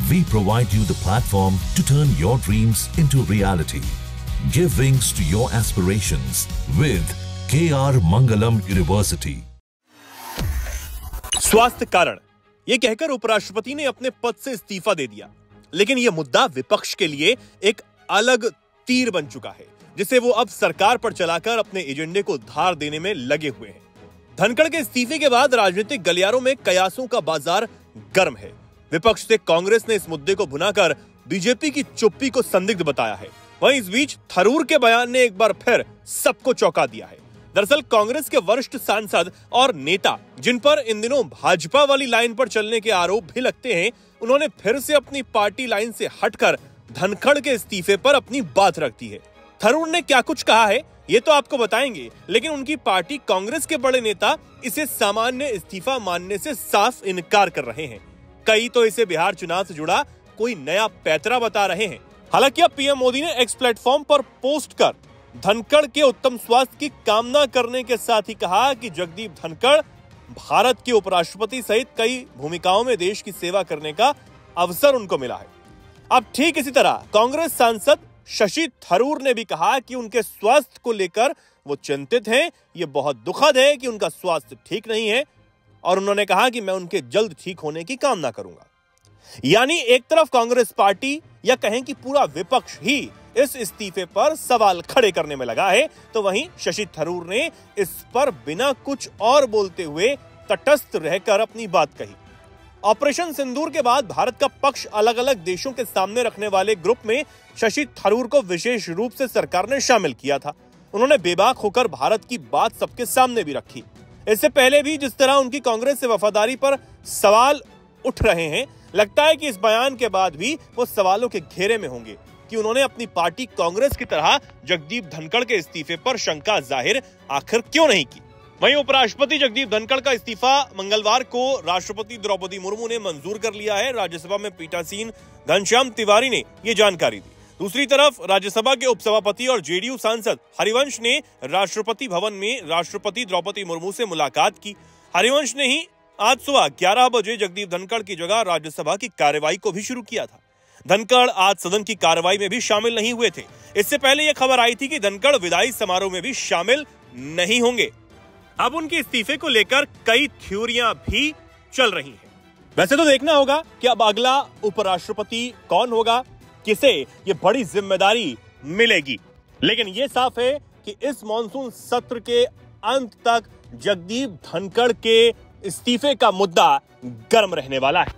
We provide you the platform to turn your dreams into reality. Give wings to your aspirations with KR Mangalam University. स्वास्थ्य कारण ये कहकर उपराष्ट्रपति ने अपने पद से इस्तीफा दे दिया, लेकिन यह मुद्दा विपक्ष के लिए एक अलग तीर बन चुका है, जिसे वो अब सरकार पर चलाकर अपने एजेंडे को धार देने में लगे हुए हैं। धनखड़ के इस्तीफे के बाद राजनीतिक गलियारों में कयासों का बाजार गर्म है। विपक्ष से कांग्रेस ने इस मुद्दे को भुनाकर बीजेपी की चुप्पी को संदिग्ध बताया है। वहीं इस बीच थरूर के बयान ने एक बार फिर सबको चौंका दिया है। दरअसल कांग्रेस के वरिष्ठ सांसद और नेता, जिन पर इन दिनों भाजपा वाली लाइन पर चलने के आरोप भी लगते हैं, उन्होंने फिर से अपनी पार्टी लाइन से हटकर धनखड़ के इस्तीफे पर अपनी बात रख दी है। थरूर ने क्या कुछ कहा है ये तो आपको बताएंगे, लेकिन उनकी पार्टी कांग्रेस के बड़े नेता इसे सामान्य इस्तीफा मानने से साफ इनकार कर रहे हैं। कई तो इसे बिहार चुनाव से जुड़ा कोई नया पैतरा बता रहे हैं। हालांकि अब पीएम मोदी ने एक्स प्लेटफॉर्म पर पोस्ट कर धनखड़ के उत्तम स्वास्थ्य की कामना करने के साथ ही कहा कि जगदीप धनखड़ भारत के उपराष्ट्रपति सहित कई भूमिकाओं में देश की सेवा करने का अवसर उनको मिला है। अब ठीक इसी तरह कांग्रेस सांसद शशि थरूर ने भी कहा कि उनके स्वास्थ्य को लेकर वो चिंतित हैं। ये बहुत दुखद है कि उनका स्वास्थ्य ठीक नहीं है और उन्होंने कहा कि मैं उनके जल्द ठीक होने की कामना करूंगा। यानी एक तरफ कांग्रेस पार्टी या कहें कि पूरा विपक्ष ही इस इस्तीफे पर सवाल खड़े करने में लगा है, तो वहीं शशि थरूर ने इस पर बिना कुछ और बोलते हुए तटस्थ रहकर अपनी बात कही। ऑपरेशन सिंदूर के बाद भारत का पक्ष अलग अलग देशों के सामने रखने वाले ग्रुप में शशि थरूर को विशेष रूप से सरकार ने शामिल किया था। उन्होंने बेबाक होकर भारत की बात सबके सामने भी रखी। इससे पहले भी जिस तरह उनकी कांग्रेस से वफादारी पर सवाल उठ रहे हैं, लगता है कि इस बयान के बाद भी वो सवालों के घेरे में होंगे कि उन्होंने अपनी पार्टी कांग्रेस की तरह जगदीप धनखड़ के इस्तीफे पर शंका जाहिर आखिर क्यों नहीं की। वहीं उपराष्ट्रपति जगदीप धनखड़ का इस्तीफा मंगलवार को राष्ट्रपति द्रौपदी मुर्मू ने मंजूर कर लिया है। राज्यसभा में पीठासीन घनश्याम तिवारी ने ये जानकारी दी। दूसरी तरफ राज्यसभा के उपसभापति और जेडीयू सांसद हरिवंश ने राष्ट्रपति भवन में राष्ट्रपति द्रौपदी मुर्मू से मुलाकात की। हरिवंश ने ही आज सुबह 11 बजे जगदीप धनखड़ की जगह राज्यसभा की कार्यवाही को भी शुरू किया था। धनखड़ आज सदन की कार्रवाई में भी शामिल नहीं हुए थे। इससे पहले यह खबर आई थी कि धनखड़ विदाई समारोह में भी शामिल नहीं होंगे। अब उनके इस्तीफे को लेकर कई थ्योरियां भी चल रही हैं। वैसे तो देखना होगा कि अब अगला उपराष्ट्रपति कौन होगा, किसे ये बड़ी जिम्मेदारी मिलेगी। लेकिन ये साफ है कि इस मॉनसून सत्र के अंत तक जगदीप धनखड़ के इस्तीफे का मुद्दा गर्म रहने वाला है।